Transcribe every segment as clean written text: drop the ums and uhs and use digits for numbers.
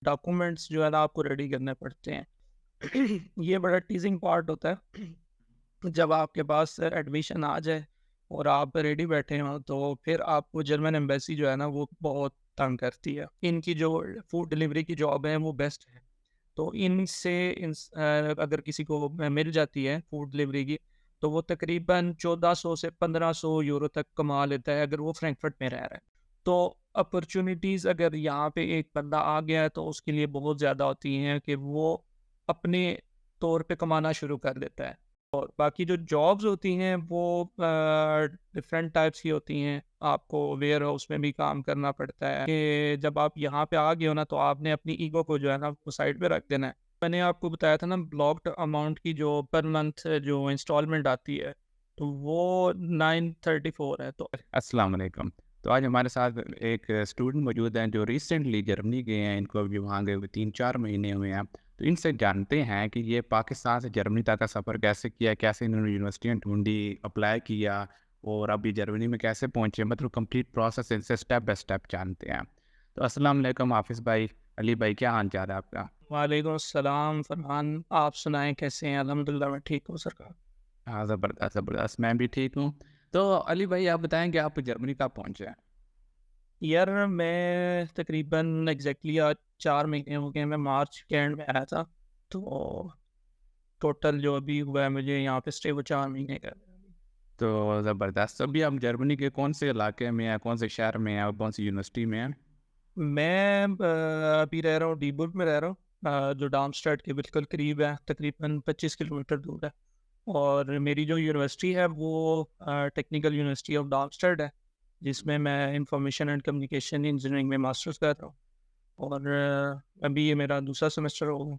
Documents جو ہے نا آپ کو ریڈی کرنے پڑتے ہیں۔ یہ بڑا ٹیزنگ پارٹ ہوتا ہے جب آپ کے پاس ایڈمیشن آ جائے اور آپ ریڈی بیٹھے ہوں، تو پھر آپ کو جرمن ایمبیسی جو ہے نا وہ بہت تنگ کرتی ہے۔ ان کی جو فوڈ ڈلیوری کی جاب ہے وہ بیسٹ ہے، تو ان سے اگر کسی کو مل جاتی ہے فوڈ ڈلیوری کی، تو وہ تقریباً 1400 سے 1500 یورو تک کما لیتا ہے اگر وہ فرینکفرٹ میں رہ رہا ہے۔ تو اپرچونیٹیز اگر یہاں پہ ایک بندہ آ گیا ہے تو اس کے لیے بہت زیادہ ہوتی ہیں کہ وہ اپنے طور پہ کمانا شروع کر دیتا ہے۔ اور باقی جو جابز ہوتی ہیں وہ ڈفرینٹ ٹائپس کی ہوتی ہیں۔ آپ کو ویئر ہاؤس میں بھی کام کرنا پڑتا ہے کہ جب آپ یہاں پہ آ گئے ہو نا تو آپ نے اپنی ایگو کو جو ہے نا وہ سائڈ پہ رکھ دینا ہے۔ میں نے آپ کو بتایا تھا نا بلاکڈ اماؤنٹ کی جو پر منتھ جو انسٹالمنٹ آتی ہے تو وہ 934 ہے۔ تو السلام علیکم۔ تو آج ہمارے ساتھ ایک اسٹوڈنٹ موجود ہیں جو ریسنٹلی جرمنی گئے ہیں، ان کو ابھی وہاں گئے ہوئے 3-4 مہینے ہوئے ہیں۔ تو ان سے جانتے ہیں کہ یہ پاکستان سے جرمنی تک کا سفر کیسے کیا، کیسے انہوں نے یونیورسٹیاں ڈھونڈی، اپلائی کیا اور ابھی جرمنی میں کیسے پہنچے، مطلب کمپلیٹ پروسیس ان سے اسٹیپ بائی اسٹیپ جانتے ہیں۔ تو السلام علیکم حافظ بھائی، علی بھائی، کیا حال چال ہے آپ کا؟ وعلیکم السلام فرحان، آپ سنائیں کیسے ہیں؟ الحمدللہ میں ٹھیک ہوں سرکار۔ ہاں، زبردست زبردست، میں بھی ٹھیک ہوں۔ تو علی بھائی آپ بتائیں کہ آپ جرمنی کب پہنچے ہیں؟ یار میں تقریباً ایگزیکٹلی آج 4 مہینے ہو گئے، میں مارچ کے اینڈ میں آیا تھا، تو ٹوٹل جو ابھی ہوا ہے مجھے یہاں پہ اسٹے وہ 4 مہینے کا ہے۔ تو زبردست، ابھی آپ جرمنی کے کون سے علاقے میں ہیں، کون سے شہر میں ہیں اور کون سی یونیورسٹی میں ہیں؟ میں ابھی رہ رہا ہوں ڈیبورگ میں رہ رہا ہوں، جو ڈارمسٹیڈ کے بالکل قریب ہے، تقریباً 25 کلومیٹر دور ہے۔ اور میری جو یونیورسٹی ہے وہ ٹیکنیکل یونیورسٹی آف ڈارمسٹیڈ ہے، جس میں انفارمیشن اینڈ کمیونیکیشن انجینئرنگ میں ماسٹرز کر رہا ہوں، اور ابھی یہ میرا دوسرا سیمسٹر ہوگا۔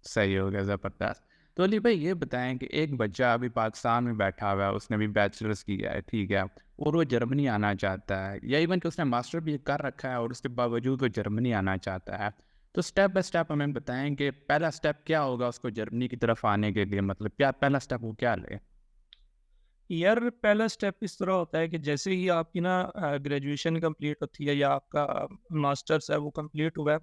صحیح ہو گیا، زبردست۔ تو علی بھائی یہ بتائیں کہ ایک بچہ ابھی پاکستان میں بیٹھا ہوا ہے، اس نے بھی بیچلرس کیا ہے، ٹھیک ہے، اور وہ جرمنی آنا چاہتا ہے، یا ایون کہ اس نے ماسٹر بھی کر رکھا ہے اور اس کے باوجود وہ جرمنی آنا چاہتا ہے، تو اسٹیپ بائی اسٹیپ ہمیں بتائیں کہ پہلا اسٹیپ کیا ہوگا اس کو جرمنی کی طرف آنے کے لیے، مطلب کیا پہلا اسٹیپ وہ کیا لے؟ یار پہلا سٹیپ اس طرح ہوتا ہے کہ جیسے ہی آپ کی نا گریجویشن کمپلیٹ ہوتی ہے یا آپ کا ماسٹرس ہے وہ کمپلیٹ ہوا ہے،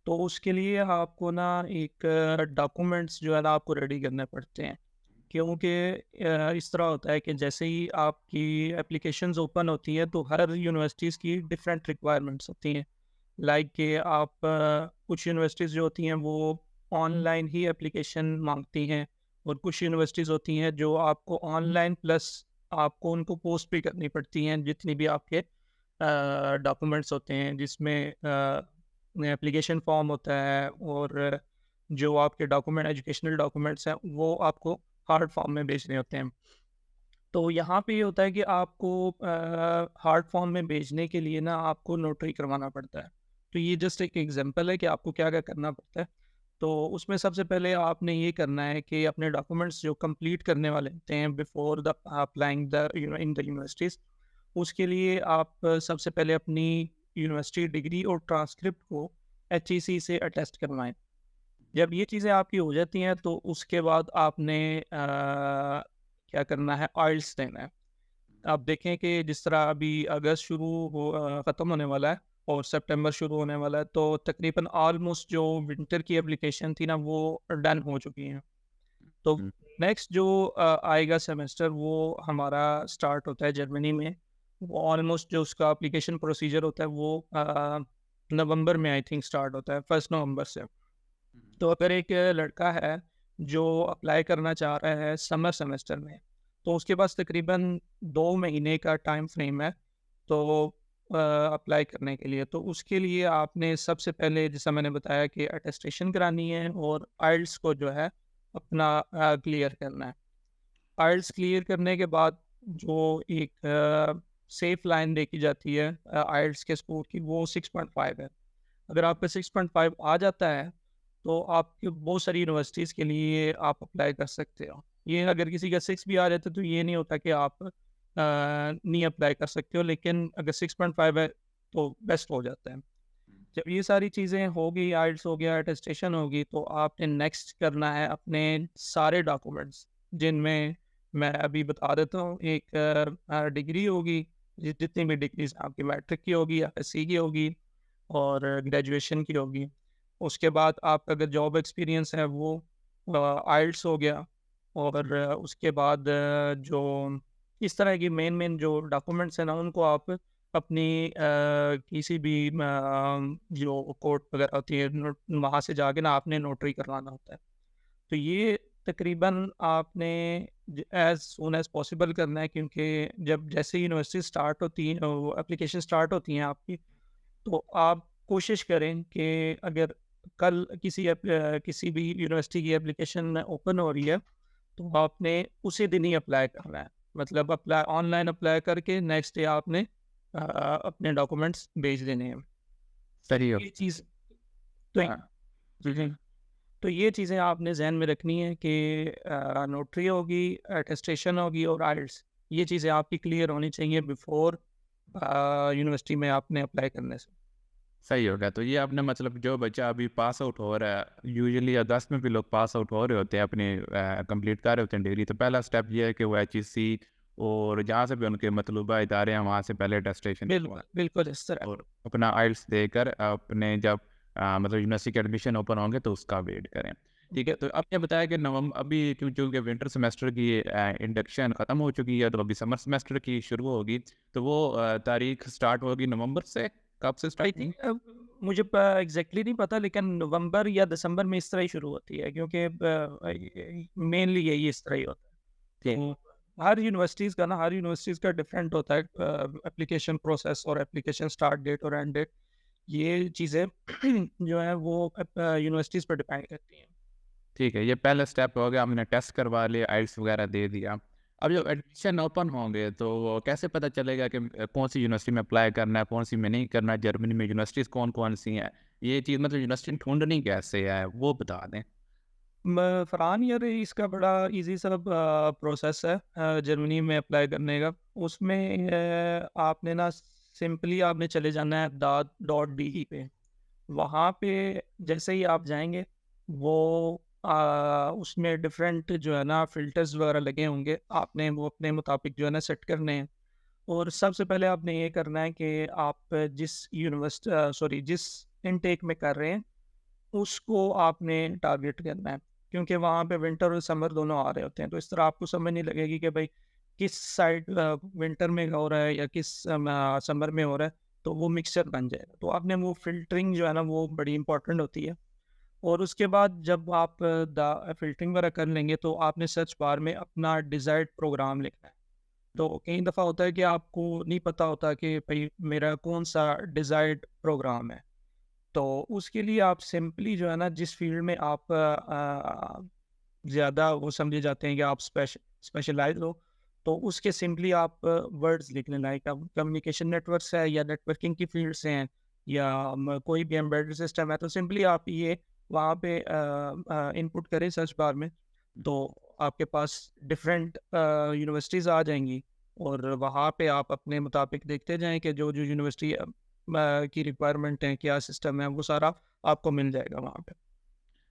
تو اس کے لیے آپ کو نا ایک ڈاکومنٹس جو ہے نا آپ کو ریڈی کرنے پڑتے ہیں، کیونکہ اس طرح ہوتا ہے کہ جیسے ہی آپ کی اپلیکیشنز اوپن ہوتی ہیں تو ہر یونیورسٹیز کی ڈفرینٹ ریکوائرمنٹس ہوتی ہیں، لائک کہ آپ کچھ یونیورسٹیز جو ہوتی ہیں وہ آن لائن ہی اپلیکیشن مانگتی ہیں، اور کچھ یونیورسٹیز ہوتی ہیں جو آپ کو آن لائن پلس آپ کو ان کو پوسٹ بھی کرنی پڑتی ہیں، جتنی بھی آپ کے ڈاکومنٹس ہوتے ہیں، جس میں اپلیکیشن فارم ہوتا ہے، اور جو آپ کے ڈاکومنٹ ایجوکیشنل ڈاکومنٹس ہیں وہ آپ کو ہارڈ فارم میں بھیجنے ہوتے ہیں۔ تو یہاں پہ یہ ہوتا ہے کہ آپ کو ہارڈ فارم میں بھیجنے کے لیے نا آپ کو نوٹری کروانا پڑتا ہے۔ تو یہ جسٹ ایک ایگزامپل ہے کہ آپ کو کیا کیا کرنا پڑتا ہے۔ تو اس میں سب سے پہلے آپ نے یہ کرنا ہے کہ اپنے ڈاکومنٹس جو کمپلیٹ کرنے والے ہوتے ہیں before the applying the in the universities, اس کے لیے آپ سب سے پہلے اپنی یونیورسٹی ڈگری اور ٹرانسکرپٹ کو HEC سے اٹیسٹ کروائیں۔ جب یہ چیزیں آپ کی ہو جاتی ہیں تو اس کے بعد آپ نے کیا کرنا ہے، آئلس دینا ہے۔ آپ دیکھیں کہ جس طرح ابھی اگست ختم ہونے والا ہے اور سپٹمبر شروع ہونے والا ہے، تو تقریباً آلموسٹ جو ونٹر کی اپلیکیشن تھی نا وہ ڈن ہو چکی ہیں۔ تو نیکسٹ جو آئے گا سیمسٹر وہ ہمارا اسٹارٹ ہوتا ہے جرمنی میں، وہ آلموسٹ جو اس کا اپلیکیشن پروسیجر ہوتا ہے وہ نومبر میں آئی تھنک اسٹارٹ ہوتا ہے، 1 نومبر سے۔ تو اگر ایک لڑکا ہے جو اپلائی کرنا چاہ رہا ہے سمر سیمسٹر میں، تو اس کے پاس تقریباً 2 مہینے کا ٹائم فریم ہے تو اپلائی کرنے کے لیے۔ تو اس کے لیے آپ نے سب سے پہلے جیسا میں نے بتایا کہ اٹیسٹیشن کرانی ہے اور آئلس کو جو ہے اپنا کلیئر کرنا ہے۔ آئلس کلیئر کرنے کے بعد جو ایک سیف لائن دیکھی جاتی ہے آئلس کے اسکور کی، وہ 6.5 ہے۔ اگر آپ کا 6.5 آ جاتا ہے تو آپ کی بہت ساری یونیورسٹیز کے لیے آپ اپلائی کر سکتے ہو۔ یہ اگر کسی کا 6 بھی آ جاتا ہے تو یہ نہیں ہوتا کہ آپ نہیں اپلائی کر سکتے ہو، لیکن اگر 6.5 ہے تو بیسٹ ہو جاتا ہے۔ جب یہ ساری چیزیں ہوگی، آئلٹس ہو گیا، اٹیسٹیشن ہوگی، تو آپ نے نیکسٹ کرنا ہے اپنے سارے ڈاکومنٹس، جن میں ابھی بتا دیتا ہوں۔ ایک ڈگری ہوگی، جتنی بھی ڈگریز آپ کی میٹرک کی ہوگی یا SC کی ہوگی، اور گریجویشن کی ہوگی. اس کے بعد آپ کا اگر جاب ایکسپیرینس ہے وہ آئلٹس ہو گیا. اور اس کے بعد جو اس طرح کی مین جو ڈاکومنٹس ہیں نا ان کو آپ اپنی کسی بھی جو کورٹ وغیرہ ہوتی ہے وہاں سے جا کے نا آپ نے نوٹری کروانا ہوتا ہے. تو یہ تقریباً آپ نے ایز سون ایز پاسبل کرنا ہے، کیونکہ جب جیسے یونیورسٹی اسٹارٹ ہوتی ہیں اپلیکیشن اسٹارٹ ہوتی ہیں آپ کی، تو آپ کوشش کریں کہ اگر کل کسی بھی یونیورسٹی کی اپلیکیشن اوپن ہو رہی ہے تو آپ نے اسی دن ہی اپلائی کرنا ہے. مطلب آن لائن اپلائی کر کے نیکسٹ ڈے آپ نے اپنے ڈاکومنٹس بھیج دینے ہیں. صحیح ہو. یہ چیز تو ہاں. جی، تو یہ چیزیں آپ نے ذہن میں رکھنی ہے کہ نوٹری ہوگی، اٹیسٹیشن ہوگی اور آئلٹس، یہ چیزیں آپ کی کلیئر ہونی چاہیے بیفور یونیورسٹی میں آپ نے اپلائی کرنے سے. صحیح ہو گیا. تو یہ آپ نے مطلب جو بچہ ابھی پاس آؤٹ ہو رہا ہے، یوزلی اگست میں بھی لوگ پاس آؤٹ ہو رہے ہوتے ہیں اپنے کمپلیٹ کر رہے ہوتے ہیں ڈگری، تو پہلا اسٹیپ یہ ہے کہ وہ HEC اور جہاں سے بھی ان کے مطلوبہ ادارے ہیں وہاں سے پہلے اٹیسٹیشن بالکل بالکل اس طرح. اور اپنا آئلٹس دے کر اپنے جب مطلب یونیورسٹی کے ایڈمیشن اوپن ہوں گے تو اس کا ویٹ کریں. ٹھیک ہے. تو اب یہ بتایا کہ نومبر ابھی چونکہ ونٹر سیمسٹر کی انڈکشن ختم ہو چکی ہے تو ابھی سمر سیمسٹر کی شروع ہوگی، تو وہ تاریخ اسٹارٹ ہوگی نومبر سے. کب سے آئی اسٹارٹ ہوگی؟ تھنک مجھے ایگزیکٹلی نہیں پتا، لیکن نومبر یا دسمبر میں اس طرح ہی شروع ہوتی ہے، کیونکہ مینلی یہی اس طرح ہی ہوتا ہے. ٹھیک. تو ہر یونیورسٹیز کا ڈفرینٹ ہوتا ہے اپلیکیشن پروسیس اور اپلیکیشن اسٹارٹ ڈیٹ اور اینڈ ڈیٹ. یہ چیزیں جو ہیں وہ یونیورسٹیز پر ڈپینڈ کرتی ہیں. ٹھیک ہے. یہ پہلا اسٹیپ ہو گیا، ہم نے ٹیسٹ کروا لیا، آئلٹس وغیرہ دے دیا. اب جب ایڈمیشن اوپن ہوں گے تو وہ کیسے پتہ چلے گا کہ کون سی یونیورسٹی میں اپلائی کرنا ہے، کون سی میں نہیں کرنا ہے، جرمنی میں یونیورسٹیز کون کون سی ہیں، یہ چیز مطلب یونیورسٹی ڈھونڈنی کیسے ہے وہ بتا دیں. فرحان یار اس کا بڑا ایزی سا پروسیس ہے جرمنی میں اپلائی کرنے کا. اس میں آپ نے نا سمپلی آپ نے چلے جانا ہے .de پہ. وہاں پہ جیسے ہی آپ جائیں گے وہ اس میں ڈفرینٹ جو ہے نا فلٹرز وغیرہ لگے ہوں گے، آپ نے وہ اپنے مطابق جو ہے نا سیٹ کرنے ہیں. اور سب سے پہلے آپ نے یہ کرنا ہے کہ آپ جس انٹیک میں کر رہے ہیں اس کو آپ نے ٹارگیٹ کرنا ہے، کیونکہ وہاں پہ ونٹر اور سمر دونوں آ رہے ہوتے ہیں. تو اس طرح آپ کو سمجھ نہیں لگے گی کہ بھائی کس سائڈ ونٹر میں ہو رہا ہے یا کس سمر میں ہو رہا ہے، تو وہ مکسچر بن جائے گا. تو آپ نے وہ فلٹرنگ جو ہے نا وہ بڑی امپورٹنٹ ہوتی ہے. اور اس کے بعد جب آپ فلٹرنگ وغیرہ کر لیں گے تو آپ نے سرچ بار میں اپنا ڈیزائرڈ پروگرام لکھنا ہے. تو کئی دفعہ ہوتا ہے کہ آپ کو نہیں پتا ہوتا کہ بھائی میرا کون سا ڈیزائرڈ پروگرام ہے. تو اس کے لیے آپ سمپلی جو ہے نا جس فیلڈ میں آپ زیادہ وہ سمجھے جاتے ہیں کہ آپ اسپیشلائز ہو، تو اس کے سمپلی آپ ورڈز لکھنے لائک کمیونیکیشن نیٹورکس ہے یا نیٹورکنگ کی فیلڈ سے ہیں یا کوئی بھی ایمبیڈڈ سسٹم ہے، تو سمپلی آپ یہ وہاں پہ انپٹ کریں سرچ بار میں. تو آپ کے پاس ڈفرینٹ یونیورسٹیز آ جائیں گی اور وہاں پہ آپ اپنے مطابق دیکھتے جائیں کہ جو یونیورسٹی کی ریکوائرمنٹ ہے، کیا سسٹم ہے، وہ سارا آپ کو مل جائے گا وہاں پہ.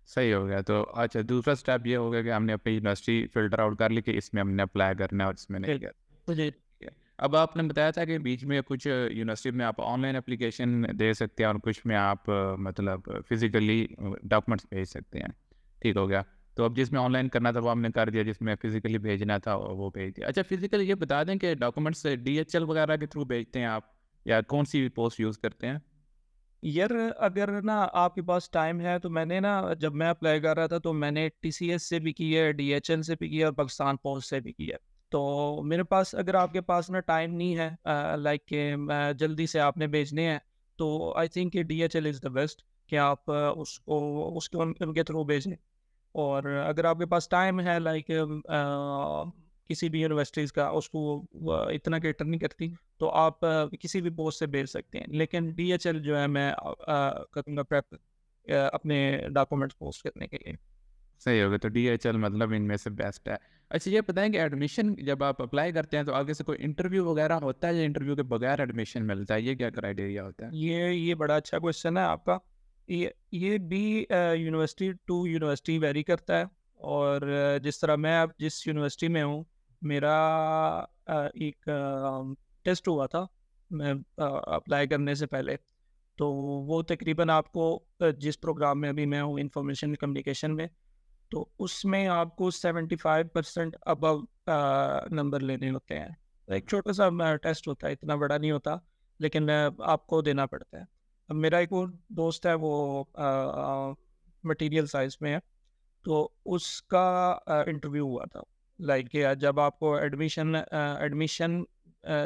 صحیح ہو گیا. تو اچھا دوسرا اسٹیپ یہ ہو گیا کہ ہم نے اپنی یونیورسٹی فلٹر آؤٹ کر لی کہ اس میں ہم نے اپلائی کرنا ہے اور اس میں نہیں کرنا. جی اب آپ نے بتایا تھا کہ بیچ میں کچھ یونیورسٹی میں آپ آن لائن اپلیکیشن دے سکتے ہیں اور کچھ میں آپ مطلب فزیکلی ڈاکومنٹس بھیج سکتے ہیں. ٹھیک ہو گیا. تو اب جس میں آن لائن کرنا تھا وہ ہم نے کر دیا، جس میں فزیکلی بھیجنا تھا وہ بھیج دیا. اچھا فزیکلی یہ بتا دیں کہ ڈاکومنٹس DHL وغیرہ کے تھرو بھیجتے ہیں آپ یا کون سی پوسٹ یوز کرتے ہیں؟ یار اگر نا آپ کے پاس ٹائم ہے تو میں نے نا جب میں اپلائی کر رہا تھا تو میں نے TCS سے بھی کی ہے، DHL سے بھی کی ہے اور پاکستان پوسٹ سے بھی کی ہے. تو میرے پاس اگر آپ کے پاس نا ٹائم نہیں ہے لائک کہ جلدی سے آپ نے بھیجنے ہیں، تو آئی تھنک کہ DHL از دا بیسٹ کہ آپ اس کو ان کے تھرو بھیجیں. اور اگر آپ کے پاس ٹائم ہے لائک کسی بھی یونیورسٹیز کا اس کو اتنا کیٹر نہیں کرتی، تو آپ کسی بھی پوسٹ سے بھیج سکتے ہیں. لیکن DHL جو ہے میں کروں گا پریفر اپنے ڈاکومنٹس پوسٹ کرنے کے لیے. صحیح ہوگا. تو DHL مطلب ان میں سے بیسٹ ہے. اچھا یہ بتائیں کہ ایڈمیشن جب آپ اپلائی کرتے ہیں تو آگے سے کوئی انٹرویو وغیرہ ہوتا ہے یا انٹرویو کے بغیر ایڈمیشن ملتا ہے، یہ کیا کرائیٹیریا ہوتا ہے؟ یہ بڑا اچھا کوشچن ہے آپ کا. یہ بھی یونیورسٹی ٹو یونیورسٹی ویری کرتا ہے. اور جس طرح میں اب جس یونیورسٹی میں ہوں، میرا ایک ٹیسٹ ہوا تھا میں اپلائی کرنے سے پہلے. تو وہ تقریباً آپ کو جس پروگرام میں ابھی میں ہوں انفارمیشن کمیونیکیشن میں، تو اس میں آپ کو 75% ابو نمبر لینے ہوتے ہیں. ایک چھوٹا سا ٹیسٹ ہوتا ہے، اتنا بڑا نہیں ہوتا، لیکن آپ کو دینا پڑتا ہے. اب میرا ایک اور دوست ہے، وہ مٹیریل سائنس میں ہے، تو اس کا انٹرویو ہوا تھا. لائک جب آپ کو ایڈمیشن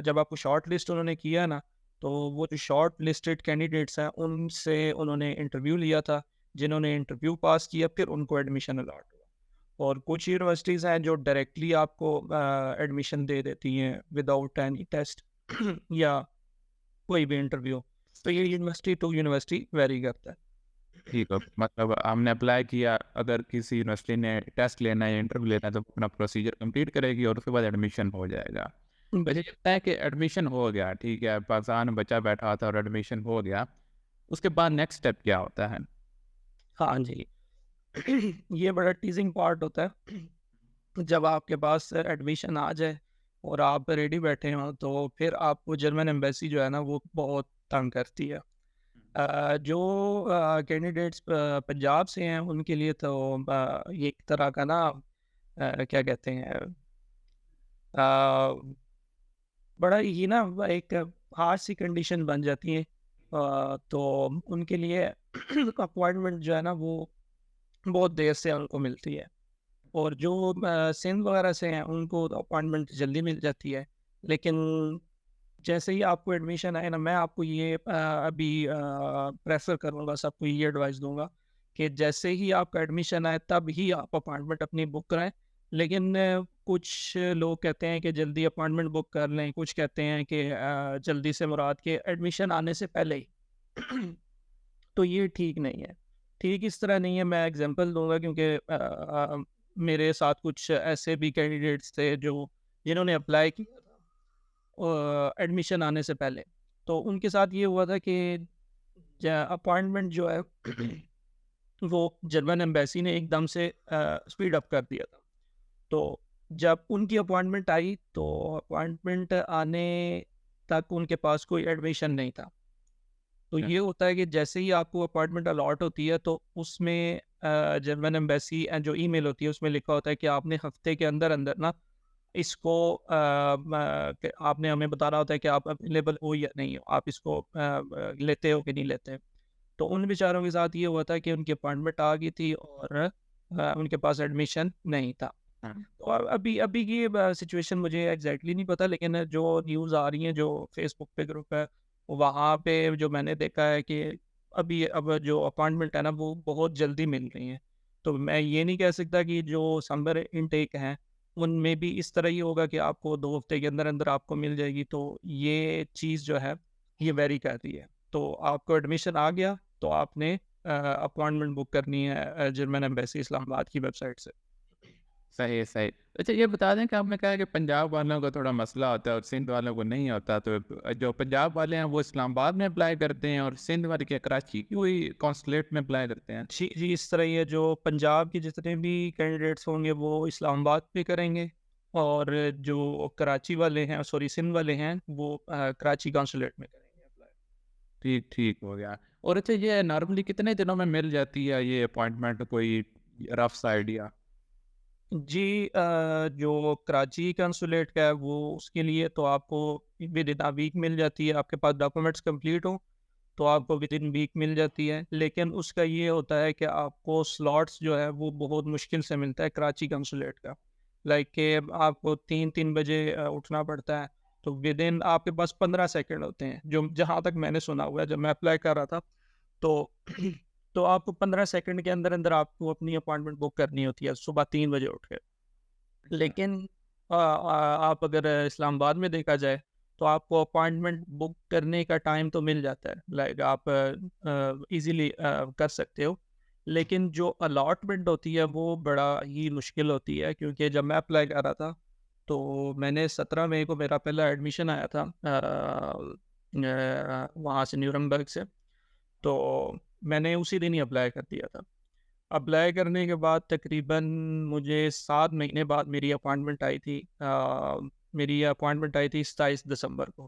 جب آپ کو شارٹ لسٹ انہوں نے کیا نا، تو وہ جو شارٹ لسٹڈ کینڈیڈیٹس ہیں ان سے انہوں نے انٹرویو لیا تھا. جنہوں نے انٹرویو پاس کیا پھر ان کو ایڈمیشن الاٹ ہوا. اور کچھ یونیورسٹیز ہیں جو ڈائریکٹلی آپ کو ایڈمیشن دے دیتی ہیں وداؤٹ اینی ٹیسٹ یا کوئی بھی انٹرویو. تو یہ یونیورسٹی ٹو یونیورسٹی ویری کرتا ہے. ٹھیک ہے، مطلب ہم نے اپلائی کیا، اگر کسی یونیورسٹی نے ٹیسٹ لینا ہے یا انٹرویو لینا ہے تو اپنا پروسیجر کمپلیٹ کرے گی اور اس کے بعد ایڈمیشن ہو جائے گا. مجھے لگتا ہے کہ ایڈمیشن ہو گیا، ٹھیک ہے، پاکستان میں بچہ بیٹھا تھا اور ایڈمیشن ہو گیا، اس کے بعد نیکسٹ اسٹیپ کیا ہوتا ہے؟ ہاں جی. یہ بڑا ٹیزنگ پارٹ ہوتا ہے. جب آپ کے پاس ایڈمیشن آ جائے اور آپ ریڈی بیٹھے ہوں تو پھر آپ کو جرمن ایمبیسی جو ہے نا وہ بہت تنگ کرتی ہے. جو کینڈیڈیٹس پنجاب سے ہیں ان کے لیے تو یہ ایک طرح کا نا کیا کہتے ہیں، بڑا ہی نا ایک ہارش سی کنڈیشن بن جاتی ہے. تو ان کے لیے اپوائنٹمنٹ جو ہے نا وہ بہت دیر سے ان کو ملتی ہے. اور جو سندھ وغیرہ سے ہیں ان کو اپوائنٹمنٹ جلدی مل جاتی ہے. لیکن جیسے ہی آپ کو ایڈمیشن آئے نا، میں آپ کو یہ ابھی پریفر کروں گا، سب کو یہ ایڈوائس دوں گا کہ جیسے ہی آپ کا ایڈمیشن آئے تب ہی آپ اپوائنٹمنٹ اپنی بک کرائیں. لیکن کچھ لوگ کہتے ہیں کہ جلدی اپوائنٹمنٹ بک کر لیں، کچھ کہتے ہیں کہ جلدی سے مراد کہ ایڈمیشن آنے سے پہلے ہی. تو یہ ٹھیک نہیں ہے. ٹھیک اس طرح نہیں ہے. میں ایگزامپل دوں گا کیونکہ میرے ساتھ کچھ ایسے بھی کینڈیڈیٹس تھے جنہوں نے اپلائی کیا تھا ایڈمیشن آنے سے پہلے. تو ان کے ساتھ یہ ہوا تھا کہ اپوائنٹمنٹ جو ہے وہ جرمن ایمبیسی نے ایک دم سے اسپیڈ اپ کر دیا تھا. تو جب ان کی اپوائنٹمنٹ آئی تو اپوائنٹمنٹ آنے تک ان کے پاس کوئی ایڈمیشن نہیں تھا. تو یہ ہوتا ہے کہ جیسے ہی آپ کو اپوائنٹمنٹ الاٹ ہوتی ہے تو اس میں جرمن ایمبیسی جو ای میل ہوتی ہے اس میں لکھا ہوتا ہے کہ آپ نے ہفتے کے اندر اندر نا اس کو آپ نے ہمیں بتانا ہوتا ہے کہ آپ اویلیبل ہو یا نہیں ہو، آپ اس کو لیتے ہو کہ نہیں لیتے. تو ان بیچاروں کے ساتھ یہ ہوا تھا کہ ان کی اپوائنٹمنٹ آ گئی تھی اور ان کے پاس ایڈمیشن نہیں تھا. تو ابھی کی سچویشن مجھے ایگزیکٹلی نہیں پتا، لیکن جو نیوز آ رہی ہیں جو فیس بک پہ گروپ ہے وہاں پہ جو میں نے دیکھا ہے کہ اب جو اپوائنٹمنٹ ہے نا وہ بہت جلدی مل رہی ہیں. تو میں یہ نہیں کہہ سکتا کہ جو سمر انٹیک ہیں ان میں بھی اس طرح ہی ہوگا کہ آپ کو 2 ہفتے کے اندر اندر آپ کو مل جائے گی. تو یہ چیز جو ہے یہ ویری کر رہی ہے. تو آپ کو ایڈمیشن آ گیا تو آپ نے اپوائنٹمنٹ بک کرنی ہے جرمن ایمبیسی اسلام آباد کی ویب سائٹ سے. صحیح صحیح. اچھا یہ بتا دیں کہ آپ نے کہا کہ پنجاب والوں کو تھوڑا مسئلہ ہوتا ہے اور سندھ والوں کو نہیں ہوتا، تو جو پنجاب والے ہیں وہ اسلام آباد میں اپلائی کرتے ہیں اور سندھ والے کے کراچی کی وہی کونسلیٹ میں اپلائی کرتے ہیں؟ جی اس طرح یہ جو پنجاب کے جتنے بھی کینڈیڈیٹس ہوں گے وہ اسلام آباد پہ کریں گے، اور جو کراچی والے ہیں سوری سندھ والے ہیں وہ کراچی کانسولیٹ میں کریں گے اپلائی. ٹھیک ٹھیک ہو گیا. اور اچھا یہ نارملی کتنے دنوں میں مل جاتی ہے یہ اپوائنٹمنٹ، کوئی رفس آئیڈیا؟ جی جو کراچی کنسولیٹ کا ہے وہ اس کے لیے تو آپ کو ود ان ویک مل جاتی ہے. آپ کے پاس ڈاکومنٹس کمپلیٹ ہوں تو آپ کو ود ان ویک مل جاتی ہے. لیکن اس کا یہ ہوتا ہے کہ آپ کو سلاٹس جو ہے وہ بہت مشکل سے ملتا ہے کراچی کنسولیٹ کا. لائک کہ آپ کو 3 بجے اٹھنا پڑتا ہے. تو ود ان آپ کے پاس 15 سیکنڈ ہوتے ہیں، جو جہاں تک میں نے سنا ہوا ہے جب میں اپلائی کر رہا تھا تو آپ کو 15 سیکنڈ کے اندر اندر آپ کو اپنی اپوائنٹمنٹ بک کرنی ہوتی ہے صبح 3 بجے اٹھ کے. لیکن آپ اگر اسلام آباد میں دیکھا جائے تو آپ کو اپوائنٹمنٹ بک کرنے کا ٹائم تو مل جاتا ہے، لائک آپ ایزیلی کر سکتے ہو. لیکن جو الاٹمنٹ ہوتی ہے وہ بڑا ہی مشکل ہوتی ہے، کیونکہ جب میں اپلائی کر رہا تھا تو میں نے 17 مئی کو میرا پہلا ایڈمیشن آیا تھا وہاں سے نیورمبرگ سے. تو میں نے اسی دن ہی اپلائی کر دیا تھا. اپلائی کرنے کے بعد تقریباً مجھے 7 مہینے بعد میری اپوائنٹمنٹ آئی تھی. میری اپوائنٹمنٹ آئی تھی 27 دسمبر کو.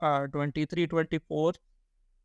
23-24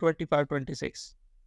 25-26